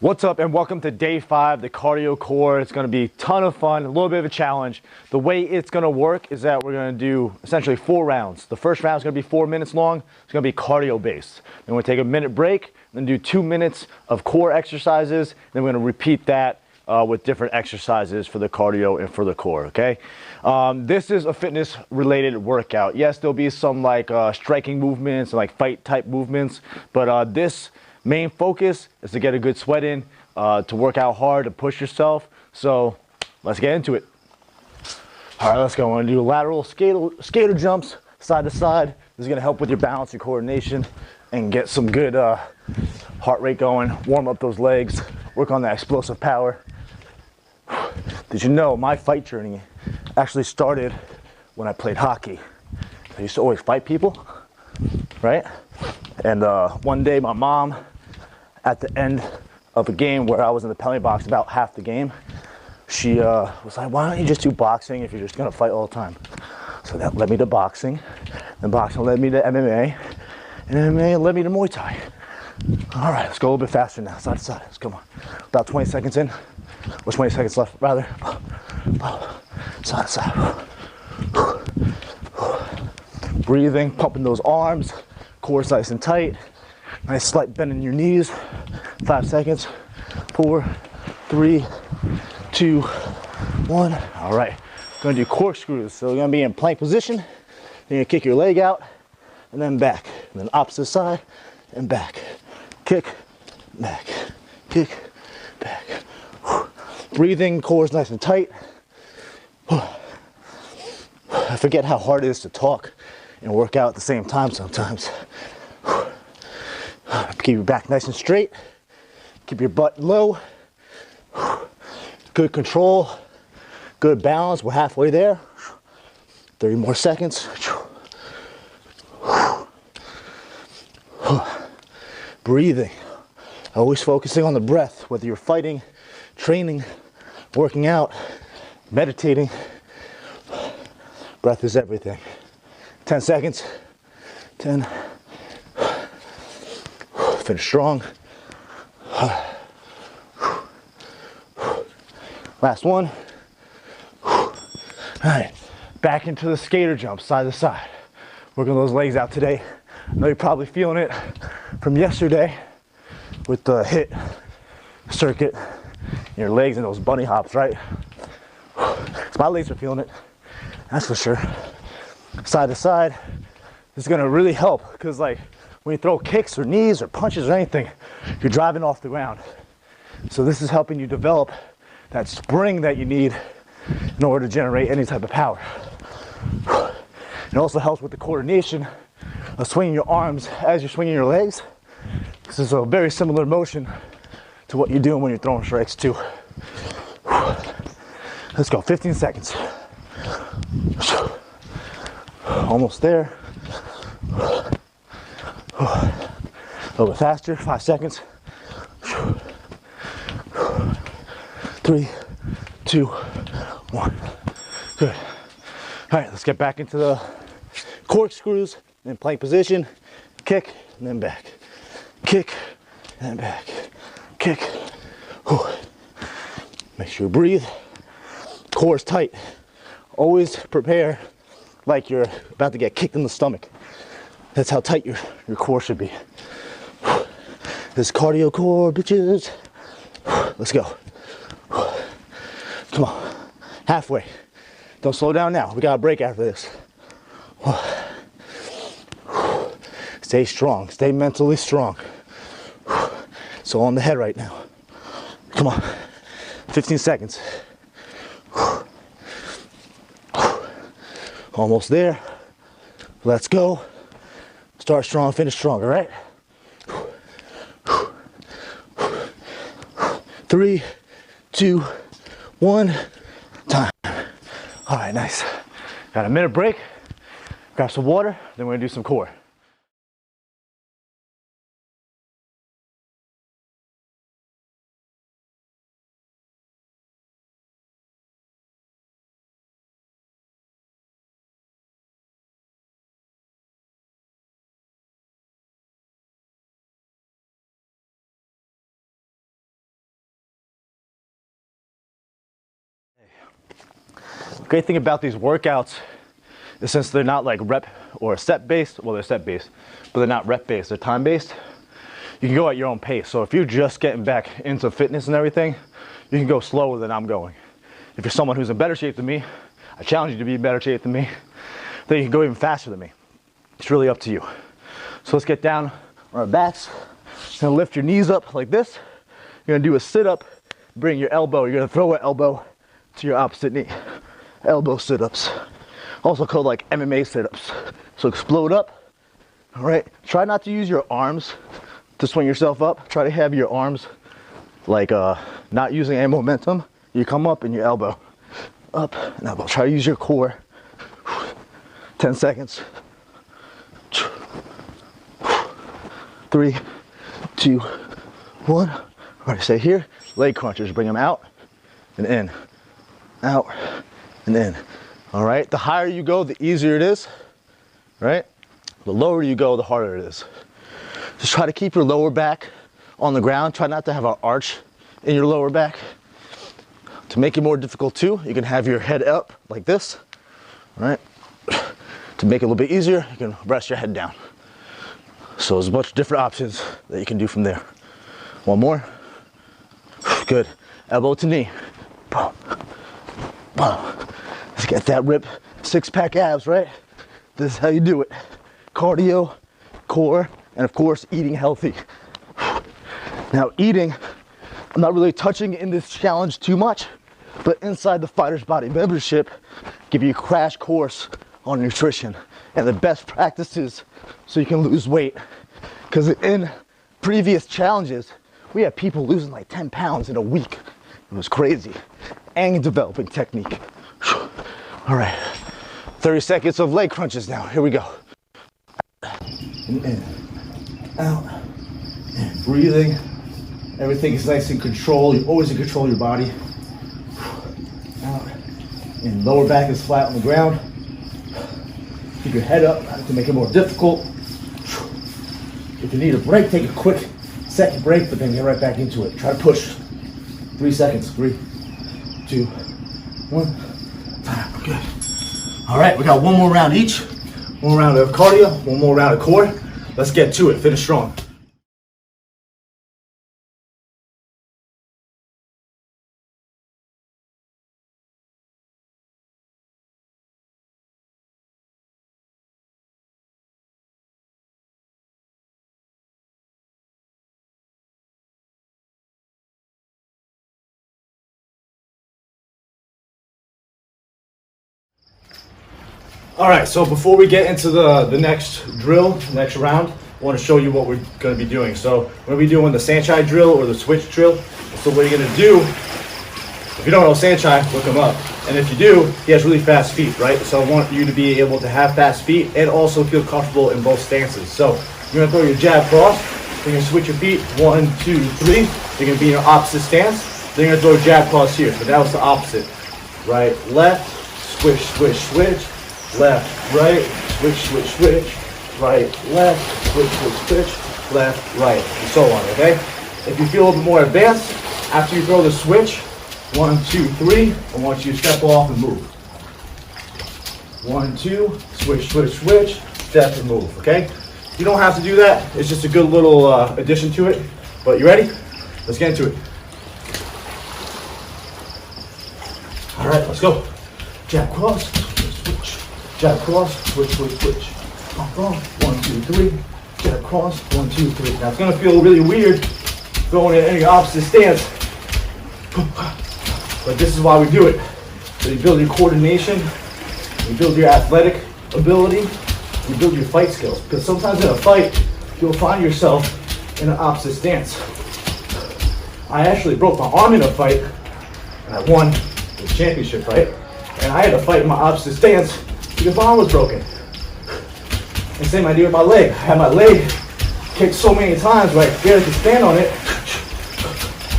What's up and welcome to day 5, the cardio core. It's going to be a ton of fun, a little bit of a challenge. The way it's going to work is that we're going to do essentially 4 rounds. The first round is going to be 4 minutes long. It's going to be cardio based. Then we're going to take a minute break, then do 2 minutes of core exercises. Then we're going to repeat that with different exercises for the cardio and for the core, okay? This is a fitness related workout. Yes, there'll be some like striking movements and like fight type movements, but this main focus is to get a good sweat in, to work out hard, to push yourself. So let's get into it. All right, let's go. I'm gonna do lateral skater jumps, side to side. This is gonna help with your balance, your coordination, and get some good heart rate going, warm up those legs, work on that explosive power. Did you know my fight journey actually started when I played hockey? I used to always fight people, right? And one day my mom, at the end of a game where I was in the penalty box about half the game, she was like, why don't you just do boxing if you're just gonna fight all the time? So that led me to boxing, and boxing led me to MMA, and MMA led me to Muay Thai. All right, let's go a little bit faster now, side to side, let's come on. About 20 seconds in, or 20 seconds left rather. Side to side. Breathing, pumping those arms, core nice and tight. Nice slight bend in your knees. 5 seconds. 4, 3, 2, 1. All right, gonna do corkscrews. So you're gonna be in plank position. Then you're gonna kick your leg out and then back. And then opposite side and back. Kick, back, kick, back. Breathing, core's nice and tight. I forget how hard it is to talk and work out at the same time sometimes. Keep your back nice and straight. Keep your butt low. Good control. Good balance. We're halfway there. 30 more seconds. Breathing. Always focusing on the breath, whether you're fighting, training, working out, meditating. Breath is everything. 10 seconds. 10. Finish strong. Last one. All right, back into the skater jump, side to side. Working those legs out today. I know you're probably feeling it from yesterday with the hit circuit, your legs and those bunny hops, right? So my legs are feeling it, that's for sure. Side to side, this is gonna really help because like when you throw kicks or knees or punches or anything, you're driving off the ground. So this is helping you develop that spring that you need in order to generate any type of power. It also helps with the coordination of swinging your arms as you're swinging your legs. This is a very similar motion to what you're doing when you're throwing strikes too. Let's go, 15 seconds. Almost there. A little bit faster, 5 seconds. 3, 2, 1. Good. All right, let's get back into the corkscrews in plank position. Kick and then back. Kick and then back. Kick. Whew. Make sure you breathe. Core is tight. Always prepare like you're about to get kicked in the stomach. That's how tight your core should be. This cardio core, bitches. Let's go. Come on. Halfway. Don't slow down now. We got a break after this. Stay strong. Stay mentally strong. It's all in the head right now. Come on. 15 seconds. Almost there. Let's go. Start strong, finish strong, all right? 3, 2, 1, time. All right, nice. Got a minute break, grab some water, then we're gonna do some core. Great thing about these workouts is since they're not like rep or set based, well, they're set based, but they're not rep based, they're time based. You can go at your own pace. So if you're just getting back into fitness and everything, you can go slower than I'm going. If you're someone who's in better shape than me, I challenge you to be in better shape than me, then you can go even faster than me. It's really up to you. So let's get down on our backs. You're gonna lift your knees up like this. You're gonna do a sit-up, bring your elbow, you're gonna throw an elbow to your opposite knee. Elbow sit-ups. Also called like MMA sit-ups. So explode up, all right? Try not to use your arms to swing yourself up. Try to have your arms like not using any momentum. You come up and your elbow, up and elbow. Try to use your core. 10 seconds. 3, 2, 1. All right, stay here. Leg crunchers, bring them out and in, out and in. All right, the higher you go, the easier it is, right? The lower you go, the harder it is. Just try to keep your lower back on the ground. Try not to have an arch in your lower back. To make it more difficult too, you can have your head up like this, all right? To make it a little bit easier, you can rest your head down. So there's a bunch of different options that you can do from there. One more. Good. Elbow to knee. Boom. Boom. Let's get that rip. 6-pack abs, right? This is how you do it. Cardio, core, and of course, eating healthy. Now eating, I'm not really touching in this challenge too much, but inside the Fighter's Body membership, give you a crash course on nutrition and the best practices so you can lose weight. Because in previous challenges, we had people losing like 10 pounds in a week. It was crazy. And developing technique. All right, 30 seconds of leg crunches now. Here we go. In, out, in. Breathing. Everything is nice in control. You're always in control of your body. Out. And lower back is flat on the ground. Keep your head up to make it more difficult. If you need a break, take a quick second break, but then get right back into it. Try to push. 3 seconds. 3, 2, 1. Time. Good. All right, we got one more round each. One round of cardio, one more round of core. Let's get to it. Finish strong. All right, so before we get into the next drill, next round, I want to show you what we're going to be doing. So we're going to be doing the SAENCHAI drill or the switch drill. So what you're going to do, if you don't know SAENCHAI, look him up. And if you do, he has really fast feet, right? So I want you to be able to have fast feet and also feel comfortable in both stances. So you're going to throw your jab cross. You're going to switch your feet, 1, 2, 3. You're going to be in your opposite stance. Then you're going to throw your jab cross here. So that was the opposite. Right, left, switch, switch, switch. Left, right, switch, switch, switch, right, left, switch, switch, switch, left, right, and so on, okay? If you feel a little bit more advanced, after you throw the switch, 1, 2, 3, I want you to step off and move. 1, 2, switch, switch, switch, step and move, okay? You don't have to do that. It's just a good little addition to it. But you ready? Let's get into it. All right, let's go. Jab cross, switch. Jab cross, switch, switch, switch. 1, 2, 3. Jab cross, 1, 2, 3. Now it's gonna feel really weird going in any opposite stance, but this is why we do it. So you build your coordination, you build your athletic ability, you build your fight skills. Because sometimes in a fight, you'll find yourself in an opposite stance. I actually broke my arm in a fight, and I won the championship fight. And I had to fight in my opposite stance because my arm was broken. And same idea with my leg. I had my leg kicked so many times where I barely could stand on it.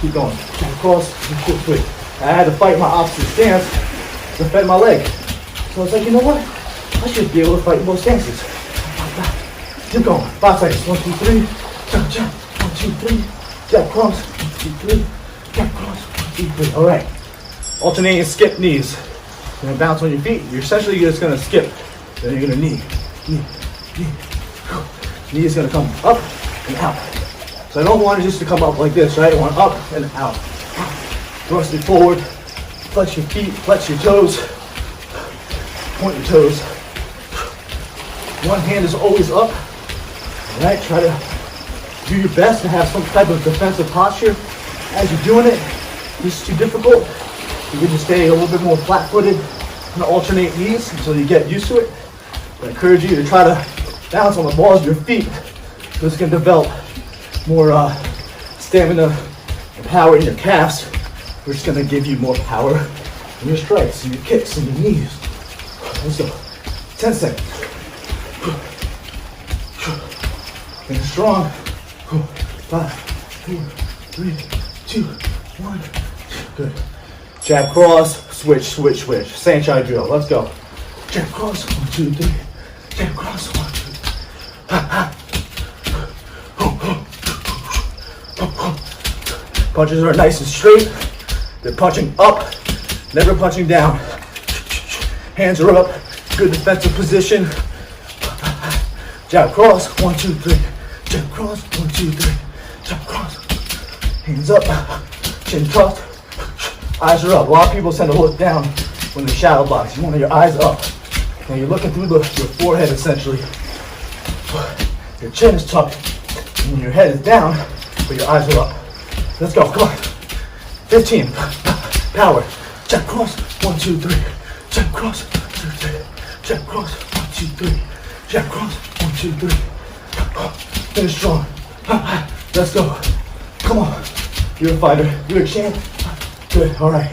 Keep going. Cross, switch. I had to fight my opposite stance to defend my leg. So I was like, you know what? I should be able to fight in both stances. Keep going. 5 seconds. 1, 2, 3. Jump, jump. 1, 2, 3. Jab cross. 1, 2, 3. Jab cross. 1, 2, 3. All right. Alternating skip knees. You're gonna bounce on your feet. You're essentially just gonna skip. Then you're gonna knee. Knee is gonna come up and out. So I don't want it just to come up like this, right? I want up and out. Thrust it forward. Flex your feet, flex your toes. Point your toes. One hand is always up. All right, try to do your best to have some type of defensive posture as you're doing it. If this is too difficult, you can just stay a little bit more flat-footed and alternate knees until you get used to it. I encourage you to try to balance on the balls of your feet. This can develop more stamina and power in your calves, which is going to give you more power in your strikes and your kicks and your knees. Let's go. 10 seconds. Getting strong. 5, 4, 3, 2, 1. Good. Jab cross, switch, switch, switch. SAENCHAI drill. Let's go. Jab cross, 1, 2, 3. Jab cross, 1, 2. Punches are nice and straight. They're punching up, never punching down. Hands are up. Good defensive position. Jab cross, 1, 2, 3. Jab cross, 1, 2, 3. Jab cross. Hands up. Chin tucked. Eyes are up. A lot of people tend to look down when they're shadow box. You want your eyes up. Now you're looking through your forehead essentially. Your chin is tucked. And your head is down, but your eyes are up. Let's go. Come on. 15. Power. Jab cross. 1, 2, 3. Jab cross. 1, 2, 3. Jab cross. 1, 2, 3. Jab cross. 1, 2, 3. Finish strong. Let's go. Come on. You're a fighter. You're a champ. Good. All right.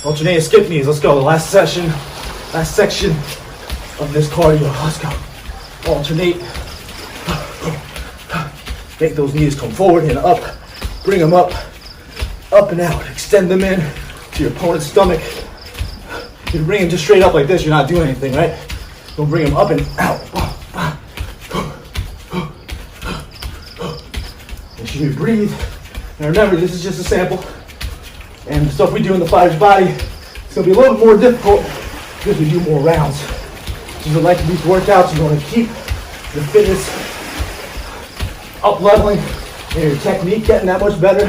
Alternate and skip knees. Let's go. The last section of this cardio. Let's go. Alternate. Make those knees come forward and up. Bring them up and out. Extend them in to your opponent's stomach. If you bring them just straight up like this, you're not doing anything, right? Don't bring them up and out. Make sure you breathe. And remember, this is just a sample. And the stuff we do in the fighter's body, it's gonna be a little bit more difficult because we do more rounds. So if you like these workouts, you wanna keep your fitness up leveling and your technique getting that much better,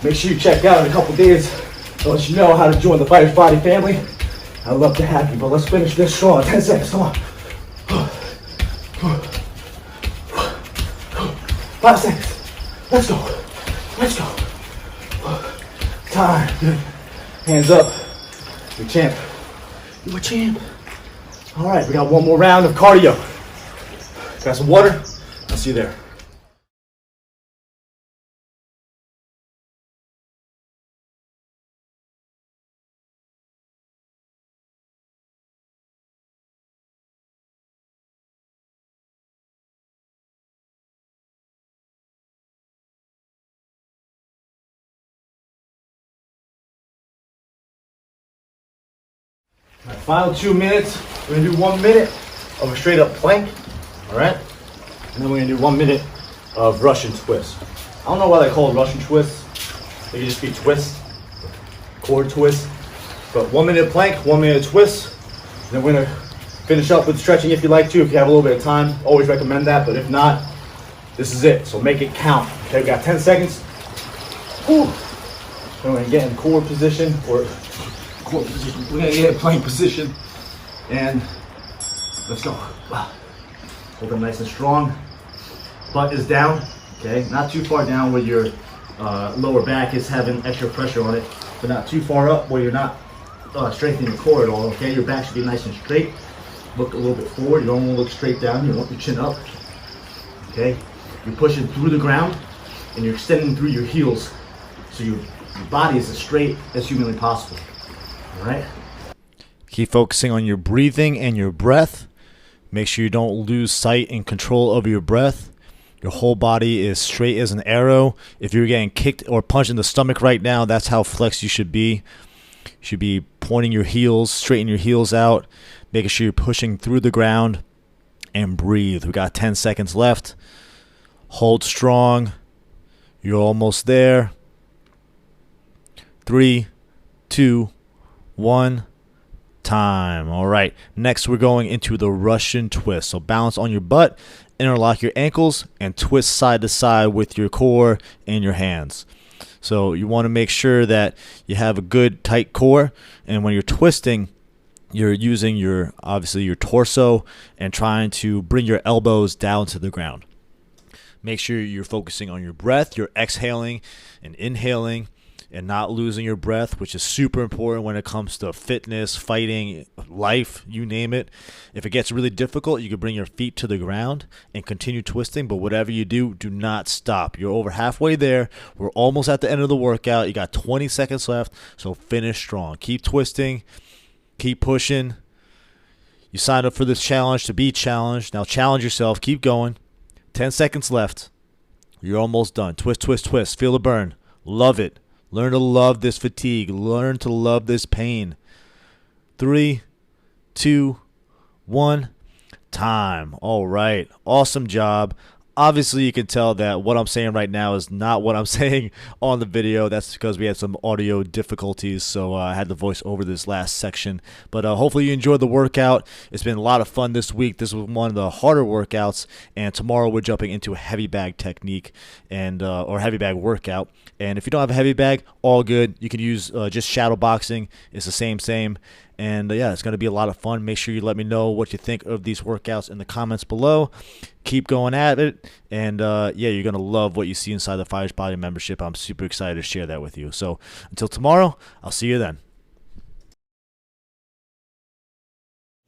make sure you check out in a couple days. I'll let you know how to join the Fighter's Body family. I'd love to have you, but let's finish this strong. 10 seconds, come on. 5 seconds. Let's go. Let's go. Time. Good. Hands up. You're a champ. You're a champ. All right, we got one more round of cardio. Got some water? I'll see you there. All right, final 2 minutes. We're gonna do 1 minute of a straight up plank, all right? And then we're gonna do 1 minute of Russian twist. I don't know why they call it Russian twist. They could just be twists, cord twist. But 1 minute plank, 1 minute twist. And then we're gonna finish up with stretching if you like to, if you have a little bit of time. Always recommend that, but if not, this is it. So make it count. Okay, we got 10 seconds. Whew. Then we're gonna get in core position, or core position. We're gonna get in plank position. And let's go. Hold them nice and strong. Butt is down, okay? Not too far down where your lower back is having extra pressure on it, but not too far up where you're not strengthening your core at all, okay? Your back should be nice and straight. Look a little bit forward. You don't want to look straight down. You want your chin up, okay? You're pushing through the ground and you're extending through your heels so your body is as straight as humanly possible, all right? Keep focusing on your breathing and your breath. Make sure you don't lose sight and control over your breath. Your whole body is straight as an arrow. If you're getting kicked or punched in the stomach right now, that's how flexed you should be. You should be pointing your heels, straighten your heels out, making sure you're pushing through the ground, and breathe. We got 10 seconds left. Hold strong. You're almost there. 3, 2, 1. time. All right, next we're going into the Russian twist. So balance on your butt, interlock your ankles, and twist side to side with your core and your hands. So you want to make sure that you have a good tight core, and when you're twisting, you're using your torso and trying to bring your elbows down to the ground. Make sure you're focusing on your breath, you're exhaling and inhaling, and not losing your breath, which is super important when it comes to fitness, fighting, life, you name it. If it gets really difficult, you can bring your feet to the ground and continue twisting, but whatever you do, do not stop. You're over halfway there. We're almost at the end of the workout. You got 20 seconds left, so finish strong. Keep twisting, keep pushing. You signed up for this challenge to be challenged. Now challenge yourself. Keep going. 10 seconds left. You're almost done. Twist, twist, twist. Feel the burn. Love it. Learn to love this fatigue. Learn to love this pain. 3, 2, 1. Time. All right. Awesome job. Obviously, you can tell that what I'm saying right now is not what I'm saying on the video. That's because we had some audio difficulties, so I had to voice over this last section. But hopefully you enjoyed the workout. It's been a lot of fun this week. This was one of the harder workouts, and tomorrow we're jumping into a heavy bag technique and or heavy bag workout. And if you don't have a heavy bag, all good. You can use just shadow boxing. It's the same. And yeah, it's going to be a lot of fun. Make sure you let me know what you think of these workouts in the comments below. Keep going at it. And yeah, you're going to love what you see inside the Fighters Body membership. I'm super excited to share that with you. So until tomorrow, I'll see you then.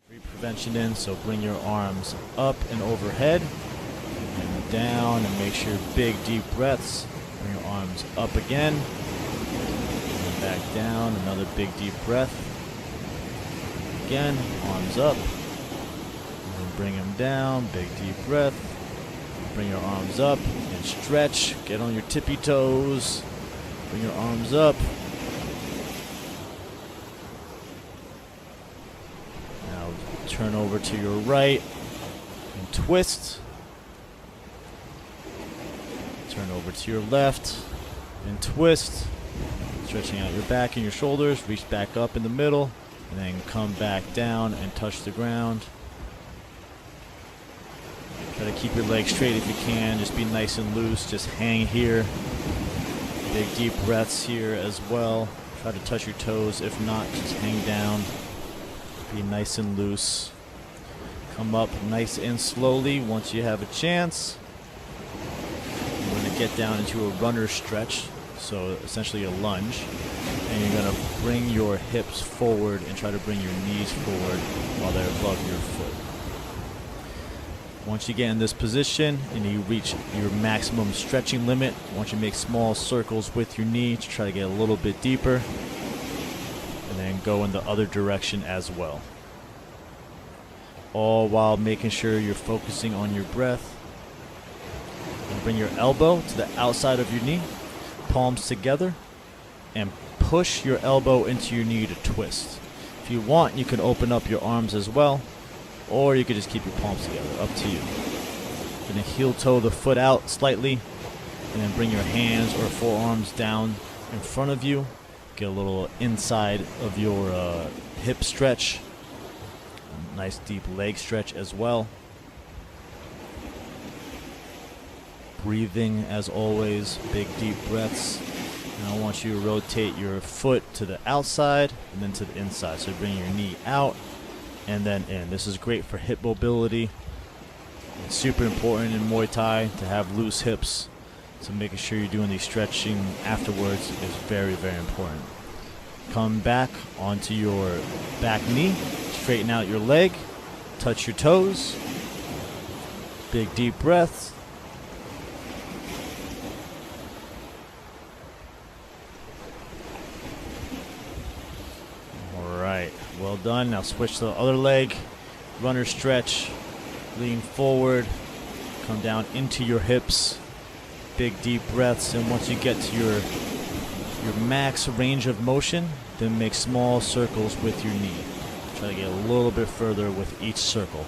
Prevention in, so bring your arms up and overhead and down, and make sure big deep breaths. Bring your arms up again and back down. Another big deep breath. Again, arms up, and then bring them down, big deep breath. Bring your arms up and stretch. Get on your tippy toes. Bring your arms up. Now turn over to your right and twist. Turn over to your left and twist. Stretching out your back and your shoulders. Reach back up in the middle. And then come back down and touch the ground. Try to keep your legs straight if you can. Just be nice and loose. Just hang here. Big deep breaths here as well. Try to touch your toes. If not, just hang down. Be nice and loose. Come up nice and slowly once you have a chance. You're going to get down into a runner stretch. So essentially a lunge. And you're going to bring your hips forward and try to bring your knees forward while they're above your foot. Once you get in this position and you reach your maximum stretching limit, I want you to make small circles with your knee to try to get a little bit deeper. And then go in the other direction as well. All while making sure you're focusing on your breath. And bring your elbow to the outside of your knee, palms together, and push your elbow into your knee to twist. If you want, you can open up your arms as well, or you could just keep your palms together, up to you. You're going to heel toe the foot out slightly, and then bring your hands or forearms down in front of you. Get a little inside of your hip stretch. Nice deep leg stretch as well. Breathing as always, big deep breaths. And I want you to rotate your foot to the outside and then to the inside. So bring your knee out and then in. This is great for hip mobility. It's super important in Muay Thai to have loose hips. So making sure you're doing the stretching afterwards is very, very important. Come back onto your back knee. Straighten out your leg. Touch your toes. Big deep breaths. Well done. Now switch to the other leg. Runner stretch. Lean forward. Come down into your hips. Big deep breaths. And once you get to your max range of motion, then make small circles with your knee. Try to get a little bit further with each circle.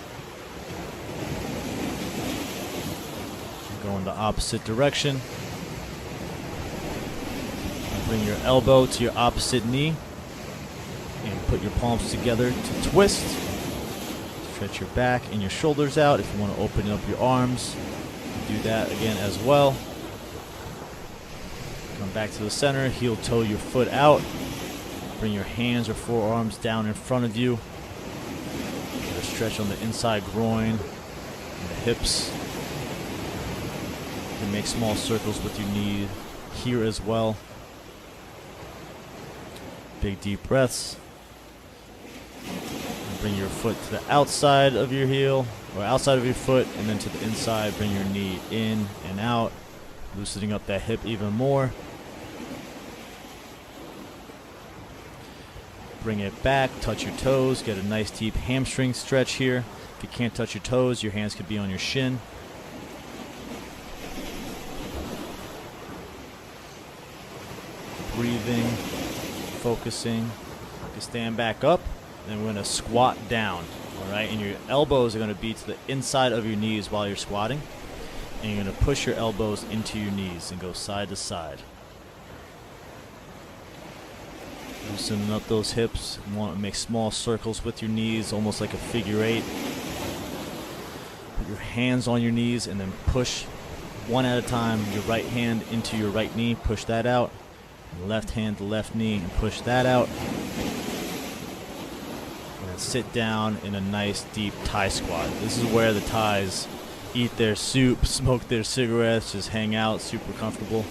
Go in the opposite direction. Bring your elbow to your opposite knee. And put your palms together to twist. Stretch your back and your shoulders out. If you want to open up your arms, do that again as well. Come back to the center, heel toe your foot out. Bring your hands or forearms down in front of you. Get a stretch on the inside groin and the hips. You can make small circles with your knee here as well. Big deep breaths. And bring your foot to the outside of your heel, or outside of your foot, and then to the inside. Bring your knee in and out, loosening up that hip even more. Bring it back, touch your toes, get a nice deep hamstring stretch here. If you can't touch your toes, your hands could be on your shin. Breathing, focusing. You can stand back up, and we're going to squat down. All right, and your elbows are going to be to the inside of your knees while you're squatting. And you're going to push your elbows into your knees and go side to side. Loosening up those hips. You want to make small circles with your knees, almost like a figure eight. Put your hands on your knees and then push one at a time your right hand into your right knee. Push that out. Left hand to left knee and push that out. And then sit down in a nice deep Thai squat. This is where the Thais eat their soup, smoke their cigarettes, just hang out, super comfortable.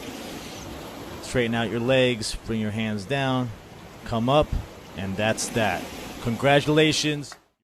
Straighten out your legs, bring your hands down. Come up, and that's that. Congratulations.